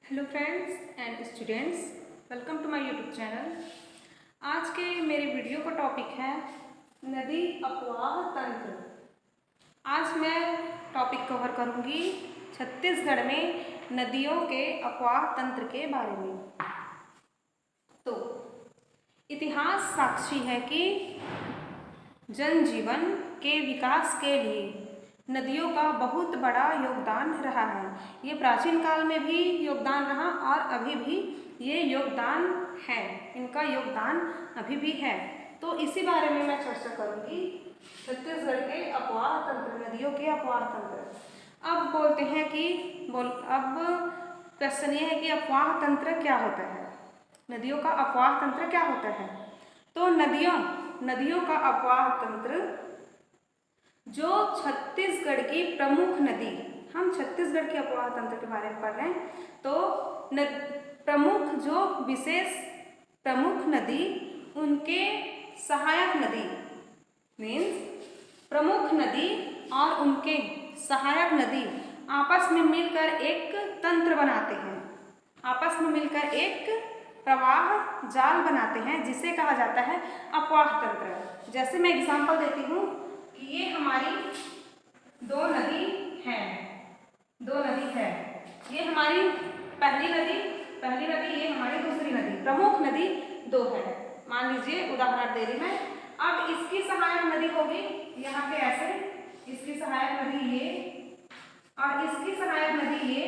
Hello friends and students, welcome to my YouTube channel. आज के मेरे वीडियो का टॉपिक है नदी अपवाह तंत्र। आज मैं टॉपिक कवर करूंगी छत्तीसगढ़ में नदियों के अपवाह तंत्र के बारे में। तो इतिहास साक्षी है कि जनजीवन के विकास के लिए नदियों का बहुत बड़ा योगदान रहा है। ये प्राचीन काल में भी योगदान रहा और अभी भी ये योगदान है, इनका योगदान अभी भी है। तो इसी बारे में मैं चर्चा करूंगी, छत्तीसगढ़ के अपवाह तंत्र, नदियों के अपवाह तंत्र। अब बोलते हैं कि अब क्वेश्चन ये है कि अपवाह तंत्र क्या होता है, नदियों का अपवाह तंत्र क्या होता है। तो नदियों का अपवाह तंत्र जो छत्तीसगढ़ की प्रमुख नदी, हम छत्तीसगढ़ के अपवाह तंत्र के बारे में पढ़ रहे हैं। तो प्रमुख जो विशेष प्रमुख नदी, उनके सहायक नदी मीन्स प्रमुख नदी और उनके सहायक नदी आपस में मिलकर एक तंत्र बनाते हैं, आपस में मिलकर एक प्रवाह जाल बनाते हैं, जिसे कहा जाता है अपवाह तंत्र। जैसे मैं एग्जांपल देती हूँ कि ये हमारी दो नदी है, ये हमारी पहली नदी, ये हमारी दूसरी नदी, प्रमुख नदी दो है। मान लीजिए उदाहरण दे रही मैं, अब इसकी सहायक नदी होगी यहाँ पे ऐसे, इसकी सहायक नदी ये और इसकी सहायक नदी ये।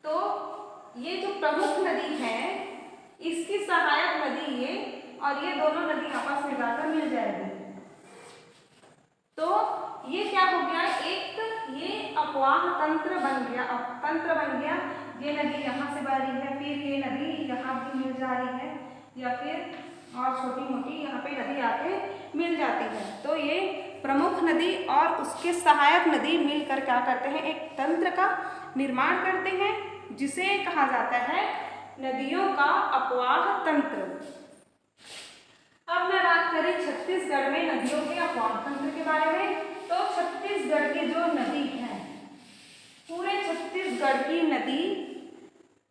तो ये जो प्रमुख नदी है इसकी सहायक नदी ये और ये दोनों नदी आपस में जाकर मिल जाएगी। तो ये क्या हो गया, एक ये अपवाह तंत्र बन गया। ये नदी यहाँ से बह रही है, फिर ये नदी यहाँ भी मिल जा रही है, या फिर और छोटी मोटी यहाँ पे नदी आके मिल जाती है। तो ये प्रमुख नदी और उसके सहायक नदी मिलकर क्या करते हैं, एक तंत्र का निर्माण करते हैं, जिसे कहा जाता है नदियों का अपवाह तंत्र। अब मैं बात करें छत्तीसगढ़ में नदियों के अपवाह तंत्र के बारे में। तो छत्तीसगढ़ की जो नदी है, पूरे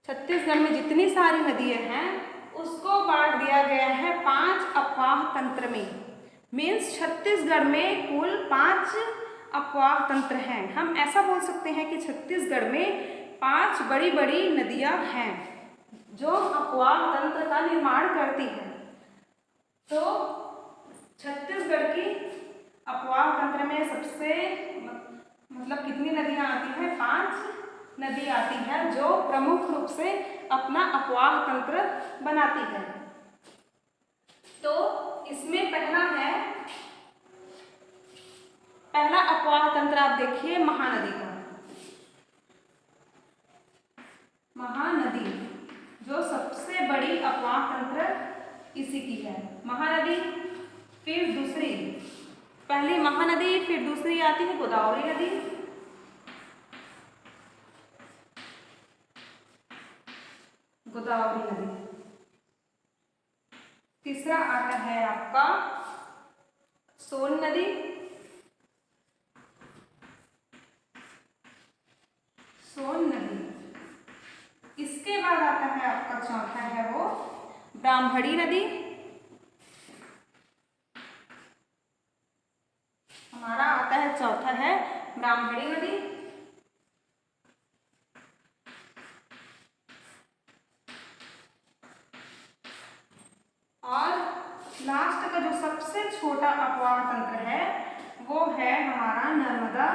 छत्तीसगढ़ में जितनी सारी नदियां हैं उसको बांट दिया गया है 5 अपवाह तंत्र में। मीन्स छत्तीसगढ़ में कुल 5 अपवाह तंत्र हैं। हम ऐसा बोल सकते हैं कि छत्तीसगढ़ में 5 बड़ी बड़ी नदियां हैं जो अपवाह तंत्र का निर्माण करती हैं। तो छत्तीसगढ़ की अपवाह तंत्र में सबसे मतलब कितनी नदियां आती हैं, 5 नदी आती है जो प्रमुख रूप से अपना अपवाह तंत्र बनाती है। तो इसमें पहला अपवाह तंत्र आप देखिए महानदी का। महानदी जो सबसे बड़ी अपवाह तंत्र इसी की है, महानदी। फिर दूसरी, पहली महानदी, फिर दूसरी आती है गोदावरी नदी, तीसरा आता है आपका सोन नदी, इसके बाद आता है आपका चौथा है वो ब्राह्मणी नदी। हमारा आता है चौथा है ब्राह्मणी नदी। और लास्ट का जो सबसे छोटा अपवाह तंत्र है वो है हमारा नर्मदा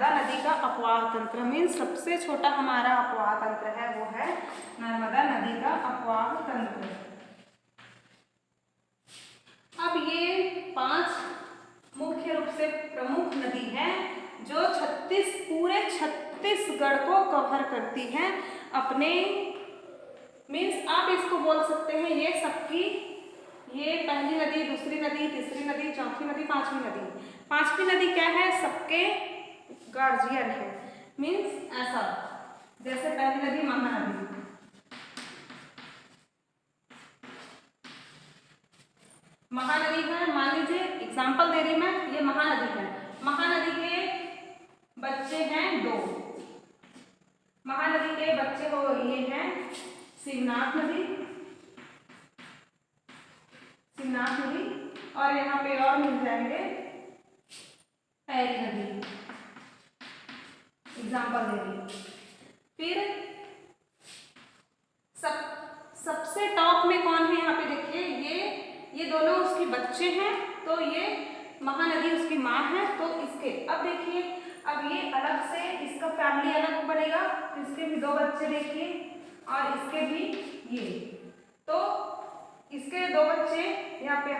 नदी का अपवाह तंत्र। मीन्स सबसे छोटा हमारा अपवाह तंत्र है वो है नर्मदा नदी का अपवाह तंत्र। अब ये 5 मुख्य रूप से प्रमुख नदी है जो पूरे छत्तीसगढ़ को कवर करती हैं अपने। मीन्स आप इसको बोल सकते हैं ये सबकी, ये पहली नदी, दूसरी नदी, तीसरी नदी, चौथी नदी, पांचवी नदी। पांचवी नदी क्या है, सबके गार्जियन है। मीन्स ऐसा, जैसे पहली नदी महानदी, महानदी है, मान लीजिए एग्जाम्पल दे रही मैं, ये महानदी है। महानदी के बच्चे हैं दो। महानदी के बच्चे हो ये हैं शिवनाथ नदी, शिवनाथ नदी, और यहाँ पे और मिल जाएंगे पैरी नदी, एग्जाम्पल दे रही। फिर सबसे टॉप में कौन है यहाँ पे देखिए, ये दोनों उसके बच्चे हैं, तो ये महानदी उसकी माँ है। तो इसके अब देखिए, अब ये अलग से इसका फैमिली अलग बनेगा, इसके भी दो बच्चे देखिए, और इसके भी ये, तो इसके दो बच्चे यहाँ पे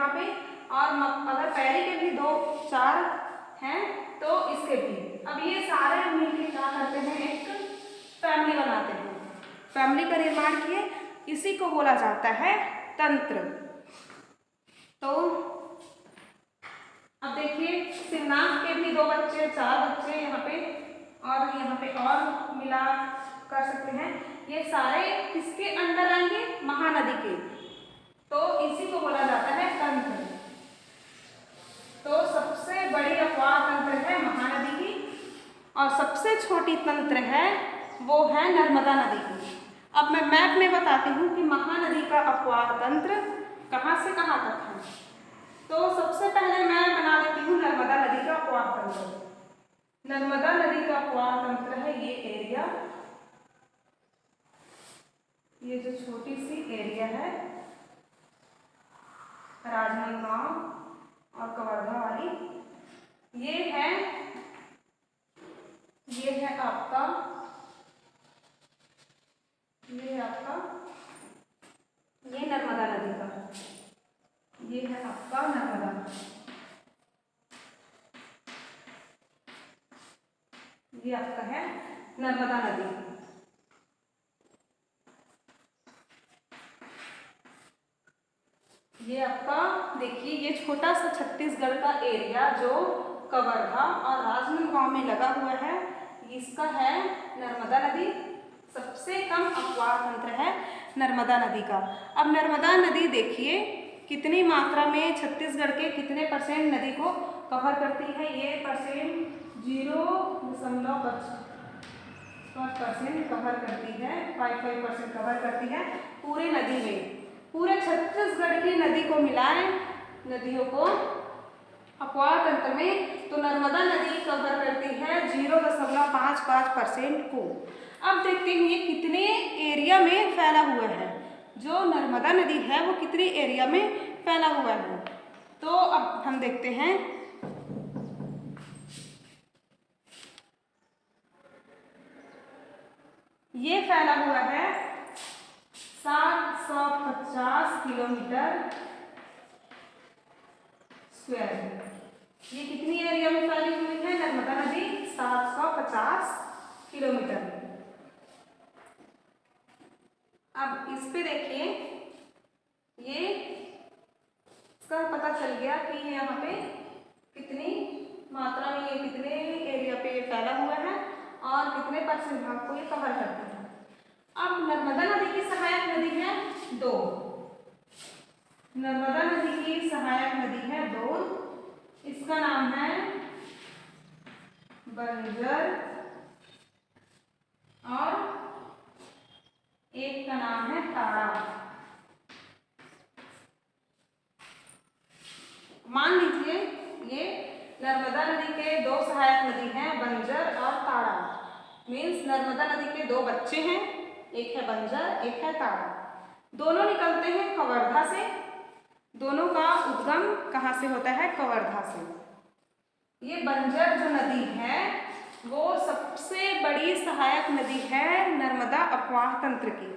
और अगर पैरी के भी दो चार हैं तो इसके भी। अब ये सारे मिलकर क्या करते हैं, एक फैमिली बनाते हैं, फैमिली का निर्माण किए, इसी को बोला जाता है तंत्र। तो अब देखिए शिवनाथ के भी दो बच्चे, चार बच्चे यहाँ पे और मिला कर सकते हैं। ये सारे किसके अंडर आएंगे, महानदी के, तो इसी को बोला जाता है तंत्र। तो सबसे बड़ी अपवाह तंत्र है महानदी की, और सबसे छोटी तंत्र है वो है नर्मदा नदी की। अब मैं मैप में बताती हूँ कि महानदी का अपवाह तंत्र कहाँ से कहाँ तक है। तो सबसे पहले मैं बना देती हूँ नर्मदा नदी का अपवाह तंत्र। नर्मदा नदी का अपवाह तंत्र है ये एरिया, ये जो छोटी सी एरिया है राजनांदगांव और कवर्धा वाली, ये है आपका, ये नर्मदा नदी का, ये है आपका नर्मदा, ये आपका है नर्मदा नदी। ये आपका देखिए, ये छोटा सा छत्तीसगढ़ का एरिया जो कवर्धा और राजनांदगांव में लगा हुआ है, इसका है नर्मदा नदी। सबसे कम अपवाह तंत्र है नर्मदा नदी का। अब नर्मदा नदी देखिए कितनी मात्रा में छत्तीसगढ़ के कितने परसेंट नदी को कवर करती है, ये परसेंट 0.5% कवर करती है, 5% कवर करती है पूरे नदी में। पूरे छत्तीसगढ़ की नदी को मिलाएं, नदियों को अपवाह तंत्र में, तो नर्मदा नदी कवर करती है 0.55% को। अब देखते हैं ये कितने एरिया में फैला हुआ है, जो नर्मदा नदी है वो कितने एरिया में फैला हुआ है। तो अब हम देखते हैं, ये फैला हुआ है 750 किलोमीटर स्क्वायर। ये कितनी एरिया में फैली हुई है नर्मदा नदी, 750 किलोमीटर। अब इस पे देखिए, ये इसका पता चल गया कि यहाँ पे कितनी मात्रा में, ये कितने एरिया पे फैला हुआ है और कितने परसेंट भाग को ये कवर करता है। अब नर्मदा नदी की सहायक नदी है दो, नर्मदा नदी की सहायक नदी है दो, इसका नाम है बंजर और एक का नाम है ताड़ा। मान लीजिए ये नर्मदा नदी के दो सहायक नदी हैं बंजर और ताड़ा। मीन्स नर्मदा नदी के दो बच्चे हैं, एक है बंजर एक है ताड़ा। दोनों निकलते हैं कवर्धा से। दोनों का उद्गम कहाँ से होता है, कवर्धा से। ये बंजर जो नदी है वो सबसे बड़ी सहायक नदी है नर्मदा अपवाह तंत्र की।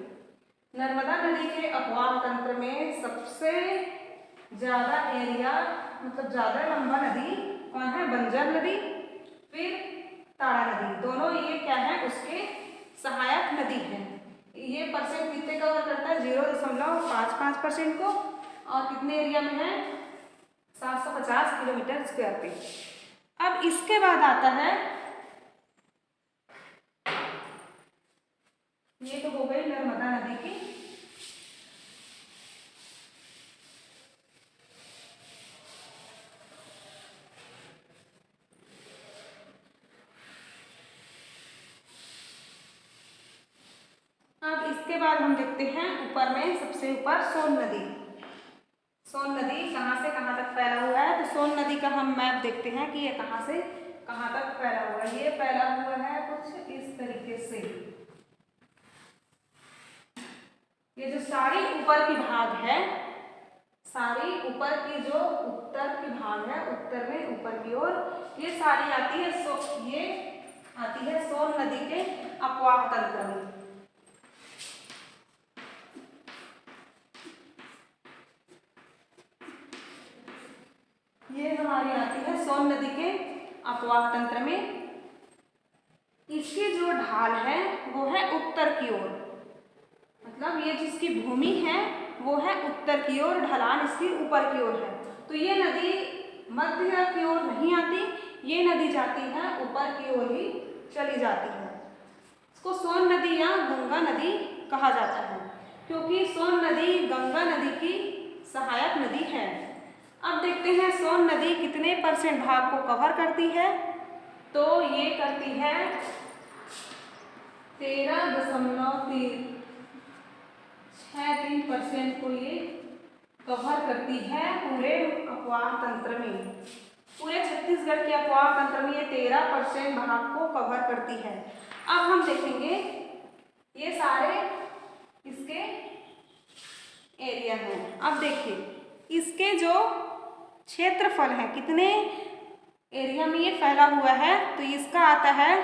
नर्मदा नदी के अपवाह तंत्र में सबसे ज़्यादा एरिया, मतलब ज़्यादा लंबा नदी कौन है, बंजर नदी, फिर ताड़ा नदी। दोनों ये क्या है, उसके सहायक नदी है। ये परसेंट कितने कवर करता है, 0.55% को, और कितने एरिया में है, 750 किलोमीटर स्क्वायर पे। अब इसके बाद आता है, ये तो हो गई नर्मदा नदी की। इसके बाद हम देखते हैं ऊपर में सबसे ऊपर सोन नदी। सोन नदी कहाँ से कहाँ तक फैला हुआ है, तो सोन नदी का हम मैप देखते हैं कि ये कहाँ से कहाँ तक फैला हुआ है। ये फैला हुआ है कुछ इस तरीके से। ये जो सारी ऊपर की भाग है, सारी ऊपर की जो उत्तर की भाग है, उत्तर में ऊपर की ओर, ये सारी आती है ये आती है सोन नदी के अपवाह तंत्र में। ये हमारी आती है सोन नदी के अपवाह तंत्र में। इसकी जो ढाल है वो है उत्तर की ओर, मतलब ये जिसकी भूमि है वो है उत्तर की ओर, ढलान इसकी ऊपर की ओर है। तो ये नदी मध्य की ओर नहीं आती, ये नदी जाती है ऊपर की ओर ही चली जाती है। इसको सोन नदी या गंगा नदी कहा जाता है, क्योंकि सोन नदी गंगा नदी की सहायक नदी है। अब देखते हैं सोन नदी कितने % भाग को कवर करती है, तो ये करती है 13.63% को ये कवर करती है पूरे अपवाह तंत्र में। पूरे छत्तीसगढ़ के अपवाह तंत्र में ये 13% भाग को कवर करती है। अब हम देखेंगे ये सारे इसके एरिया हैं। अब देखिए इसके जो क्षेत्रफल है, कितने एरिया में ये फैला हुआ है, तो इसका आता है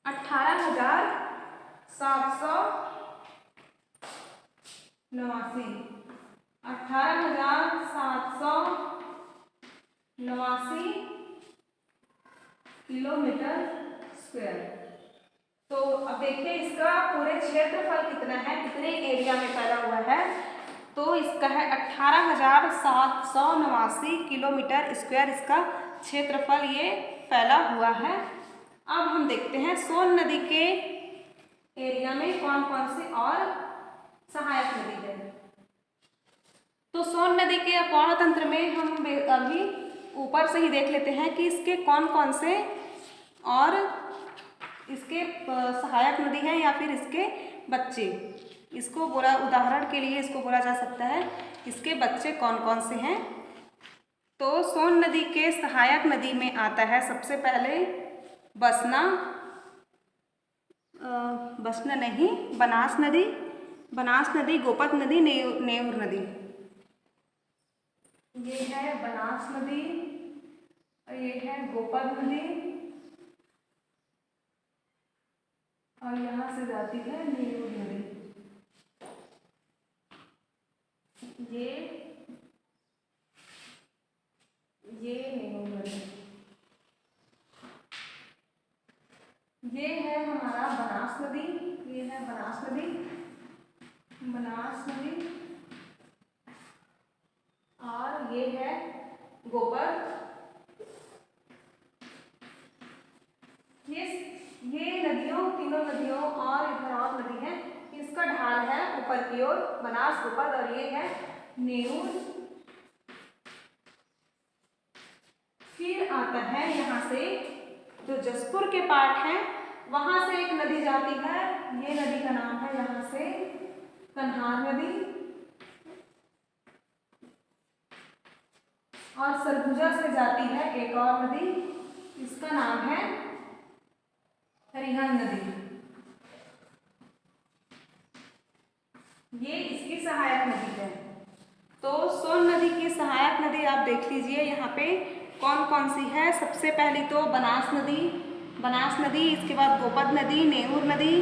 18,789 किलोमीटर स्क्वायर। तो अब देखिए इसका पूरे क्षेत्रफल कितना है, कितने एरिया में फैला हुआ है, तो इसका है 18,789 किलोमीटर स्क्वायर इसका क्षेत्रफल ये फैला हुआ है। अब हम देखते हैं सोन नदी के एरिया में कौन कौन सी और सहायक नदी है। तो सोन नदी के अपवाह तंत्र में हम अभी ऊपर से ही देख लेते हैं कि इसके कौन कौन से और इसके सहायक नदी है या फिर इसके बच्चे। इसको बोला उदाहरण के लिए इसको बोला जा सकता है इसके बच्चे कौन कौन से हैं। तो सोन नदी के सहायक नदी में आता है सबसे पहले बसना नहीं, बनास नदी, गोपत नदी, नेऊर नदी। ये है बनास नदी और ये है गोपत नदी और यहाँ से जाती है नेऊर नदी। ये नेऊर नदी। ये है हमारा बनास नदी, ये है बनास नदी और ये है गोबर। ये नदियों, तीनों नदियों और इधर और नदी है, इसका ढाल है ऊपर की ओर बनास गोबर और ये है नेऊर। फिर आता है यहाँ से जो जसपुर के पार्ट है वहां से एक नदी जाती है, ये नदी का नाम है यहाँ से कन्हार नदी। और सरगुजा से जाती है एक और नदी, इसका नाम है हरिहर नदी। ये इसकी सहायक नदी है। तो सोन नदी की सहायक नदी आप देख लीजिए यहाँ पे कौन कौन सी है। सबसे पहली तो बनास नदी, इसके बाद गोपत नदी, नेऊर नदी,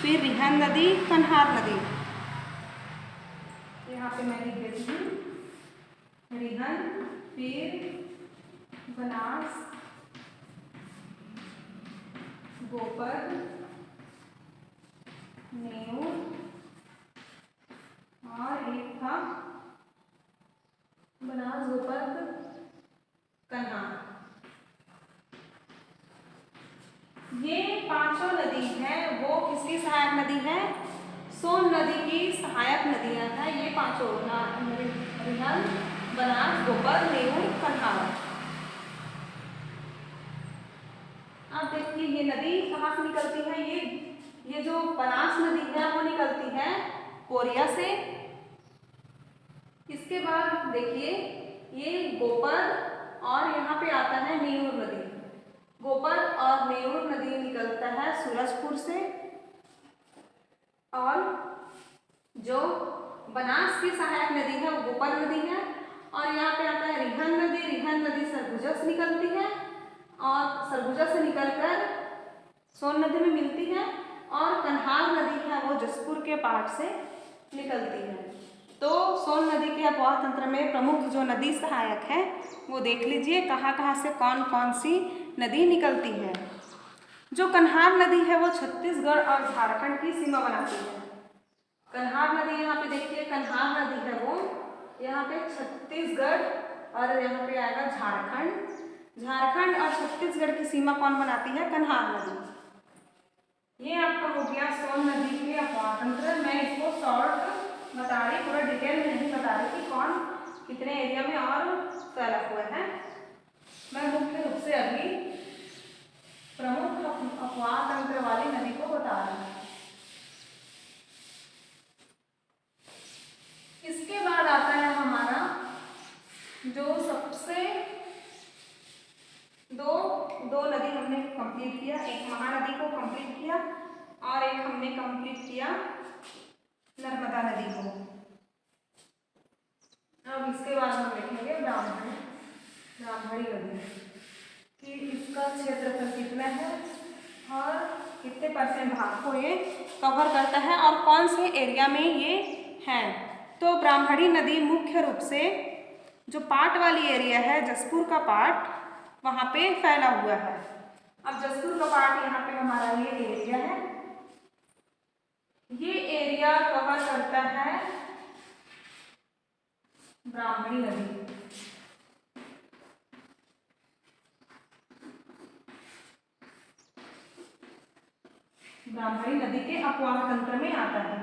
फिर रिहन नदी, कन्हार नदी। यहाँ पे मैं लिख देती हूँ रिहन, फिर बनास, गोपत, नेऊर और एक था बनास, गोपत, कन्हार। ये पांचों नदी है वो किसकी सहायक नदी है, सोन नदी की सहायक नदियां हैं ये पांचों, रिहन, बनास, गोबर, नेऊर, कन्हार। अब देखिए ये नदी कहाँ से निकलती है, ये ये जो बनास नदी है वो निकलती है कोरिया से। इसके बाद देखिए ये गोपर और यहाँ पे आता है नेऊर नदी। गोपर और नेऊर नदी निकलता है सूरजपुर से। और जो बनास की सहायक नदी है वो गोपर नदी है। और यहाँ पे आता है रिहन नदी। रिहन नदी सरगुजा से निकलती है और सरगुजा से निकलकर सोन नदी में मिलती है। और कन्हार नदी है वो जसपुर के पाट से निकलती है। तो सोन नदी के अपवाह तंत्र में प्रमुख जो नदी सहायक है वो देख लीजिए कहाँ कहाँ से कौन कौन सी नदी निकलती है। जो कन्हार नदी है वो छत्तीसगढ़ और झारखंड की सीमा बनाती है। कन्हार नदी यहाँ पे देखिए, कन्हार नदी है वो यहाँ पे छत्तीसगढ़ और यहाँ पे आएगा झारखंड। झारखंड और छत्तीसगढ़ की सीमा कौन बनाती है? कन्हार नदी। ये आपका हो गया सोन नदी के अपवाह तंत्र। मैं इसको शॉर्ट बता रही, पूरा डिटेल में नहीं बता रही कि कौन कितने एरिया में और फैला हुआ है। मैं मुख्य रूप से अभी प्रमुख अपवाह तंत्र वाली नदी को बता रही हूँ। इसके बाद आता है हमारा जो सबसे दो नदी हमने कंप्लीट किया। एक महानदी को कंप्लीट किया और एक हमने कंप्लीट किया नर्मदा नदी को। अब इसके बाद हम देखेंगे ब्राह्मणी नदी कि इसका क्षेत्रफल कितना है और कितने परसेंट भाग को ये कवर करता है और कौन से एरिया में ये है। तो ब्राह्मणी नदी मुख्य रूप से जो पाट वाली एरिया है, जसपुर का पाट, वहाँ पे फैला हुआ है। अब जसपुर का पाट यहाँ पे हमारा ये एरिया है। ये एरिया कवर करता है ब्राह्मणी नदी। ब्राह्मणी नदी के अपवाह तंत्र में आता है।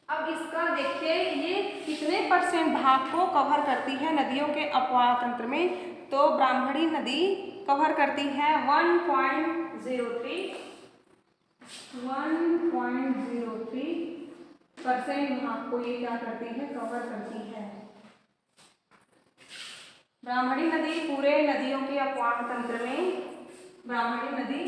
अब इसका देखिए ये कितने परसेंट भाग को कवर करती है नदियों के अपवाह तंत्र में। तो ब्राह्मणी नदी कवर करती है 1.03% भाग को ये क्या करती है? कवर करती है। ब्राह्मणी नदी पूरे नदियों के अपवाह तंत्र में ब्राह्मणी नदी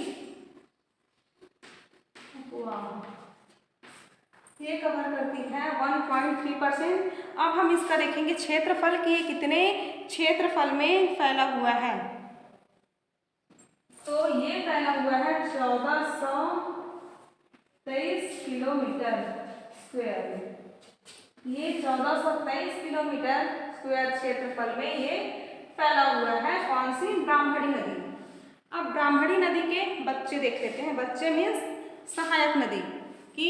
ये कवर करती है 1.3%। अब हम इसका देखेंगे क्षेत्रफल कि ये कितने क्षेत्रफल में फैला हुआ है। तो ये फैला हुआ है 1423 किलोमीटर स्क्वायर। ये 1423 किलोमीटर स्क्वायर क्षेत्रफल में ये फैला हुआ है। कौन सी? ब्राह्मणी नदी। अब ब्राह्मणी नदी के बच्चे देख लेते हैं। बच्चे मीन्स सहायक नदी कि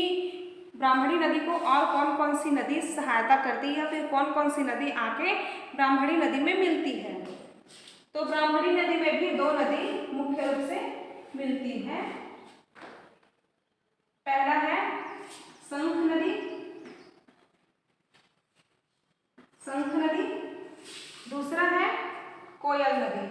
ब्राह्मणी नदी को और कौन कौन सी नदी सहायता करती है या फिर कौन कौन सी नदी आके ब्राह्मणी नदी में मिलती है। तो ब्राह्मणी नदी में भी दो नदी मुख्य रूप से मिलती है। पहला है शंख नदी। दूसरा है कोयल नदी।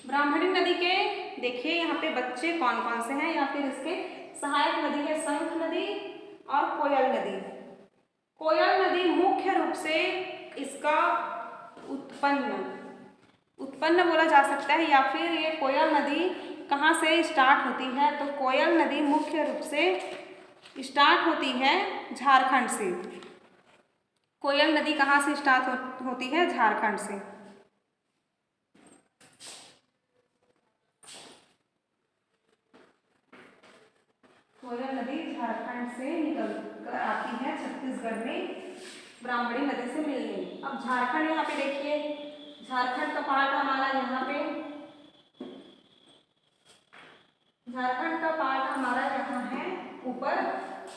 ब्राह्मणी नदी के देखिए यहाँ पे बच्चे कौन कौन से हैं या फिर इसके सहायक नदी है शंख नदी और कोयल नदी। कोयल नदी मुख्य रूप से इसका उत्पन्न बोला जा सकता है या फिर ये कोयल नदी कहाँ से स्टार्ट होती है। तो कोयल नदी मुख्य रूप से स्टार्ट होती है झारखंड से। कोयल नदी कहाँ से स्टार्ट होती है? झारखंड से। कोयल नदी झारखंड से निकल कर आती है छत्तीसगढ़ में ब्राह्मणी नदी से मिलने। अब झारखंड यहाँ पे देखिए, झारखंड का पार्ट हमारा यहाँ पे, झारखंड का पार्ट हमारा यहाँ है ऊपर।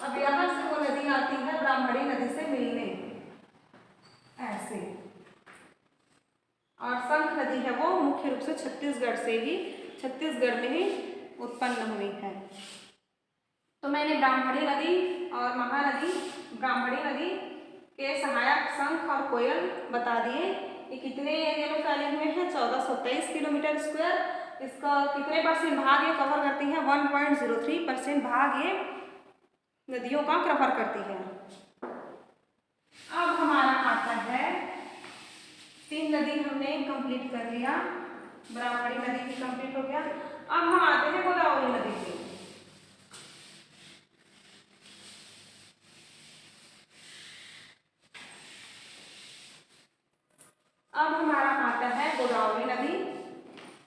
अब यहाँ से वो नदी आती है ब्राह्मणी नदी से मिलने ऐसे। और शंख नदी है वो मुख्य रूप से छत्तीसगढ़ में ही उत्पन्न हुई है। तो मैंने ब्राह्मणी नदी और महानदी, ब्राह्मणी नदी के सहायक शंख और कोयल बता दिए। ये कितने एरिया में फैले हुए हैं? 1423 किलोमीटर स्क्वायर। इसका कितने परसेंट भाग ये कवर करती है? 1.03% भाग ये नदियों का कवर करती है। अब हमारा आता है, 3 नदी हमने कंप्लीट कर लिया, ब्रह्मणी नदी भी कंप्लीट हो गया। अब हम आते हैं गोदावरी नदी पे। अब हमारा आता है गोदावरी नदी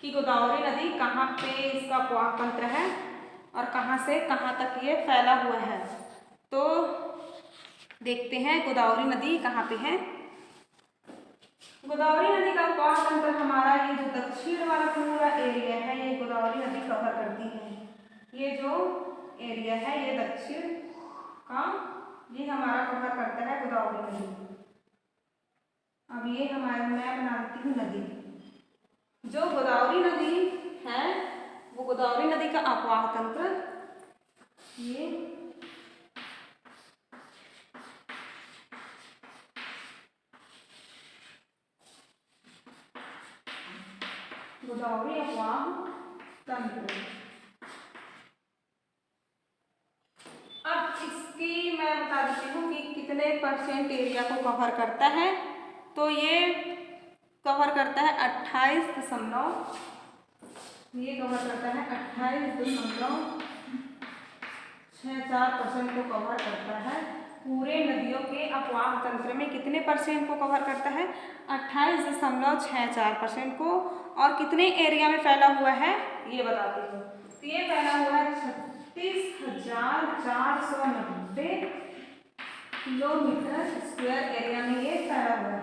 कि गोदावरी नदी कहाँ पे इसका प्रवाह तंत्र है और कहाँ से कहाँ तक ये फैला हुआ है। तो देखते हैं गोदावरी नदी कहाँ पे है। गोदावरी नदी का प्रवाह तंत्र हमारा ये जो दक्षिण वाला पूरा एरिया है ये गोदावरी नदी कवर करती है। ये जो एरिया है ये दक्षिण का ये हमारा कवर करता है गोदावरी नदी। अब ये हमारे मैं बनाती हूँ नदी। जो गोदावरी नदी है वो गोदावरी नदी का अपवाह तंत्र ये गोदावरी अपवाह तंत्र। अब इसकी मैं बता देती हूँ कि कितने परसेंट एरिया को कवर करता है। तो ये कवर करता है 28.64% को कवर करता है। पूरे नदियों के अपवाह तंत्र में कितने परसेंट को कवर करता है? 28.64% को। और कितने एरिया में फैला हुआ है ये बताती हूँ। तो ये फैला हुआ है 36,490 किलोमीटर स्क्वायर एरिया में ये फैला हुआ है।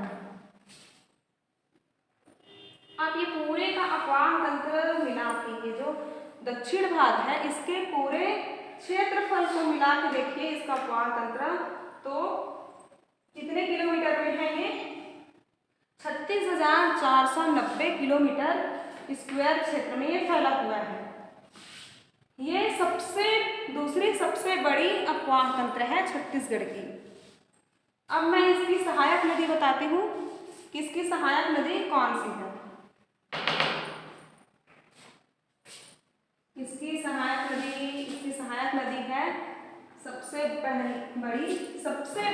अब ये पूरे का अपवाह तंत्र मिला के ये जो दक्षिण भाग है इसके पूरे क्षेत्रफल को मिला के देखिए इसका अपवाह तंत्र तो कितने किलोमीटर में है ये? 36,490 किलोमीटर स्क्वायर क्षेत्र में ये फैला हुआ है। ये दूसरी सबसे बड़ी अपवाह तंत्र है छत्तीसगढ़ की। अब मैं इसकी सहायक नदी बताती हूँ कि इसकी सहायक नदी कौन सी है। इसकी सहायक नदी है सबसे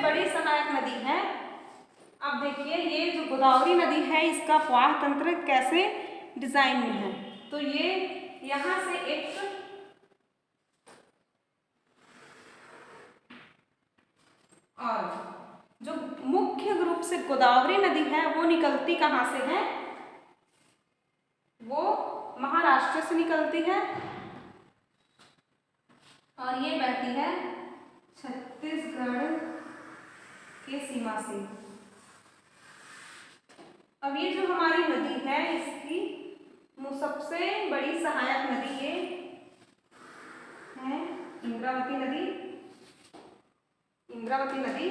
बड़ी सहायक नदी है। अब देखिए ये जो गोदावरी नदी है इसका प्रवाह तंत्र कैसे डिजाइन में है। तो ये यहाँ से एक और जो मुख्य रूप से गोदावरी नदी है वो निकलती कहाँ से है? वो महाराष्ट्र से निकलती है और ये बहती है छत्तीसगढ़ के सीमा से। अब ये जो हमारी नदी है इसकी सबसे बड़ी सहायक नदी ये है इंद्रावती नदी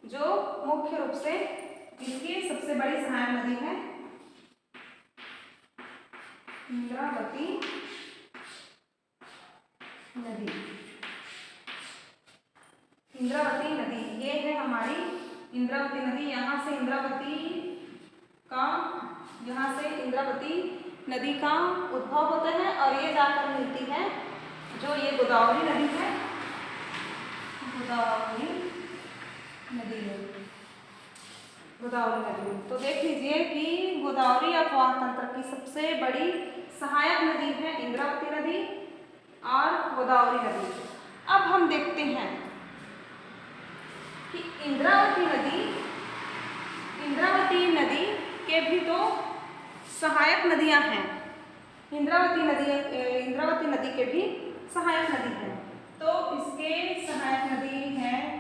जो मुख्य रूप से इसकी सबसे बड़ी सहायक नदी है इंद्रावती नदी। ये है हमारी इंद्रावती नदी। यहाँ से इंद्रावती नदी का उद्भव होता है और ये जाकर मिलती है जो ये गोदावरी नदी है। गोदावरी नदी तो देख लीजिए कि गोदावरी अपवाह तंत्र की सबसे बड़ी सहायक नदी है इंद्रावती नदी और गोदावरी नदी। अब हम देखते हैं कि इंद्रावती नदी के भी तो सहायक नदियां हैं। इंद्रावती नदी के भी सहायक नदी है। तो इसके सहायक नदी है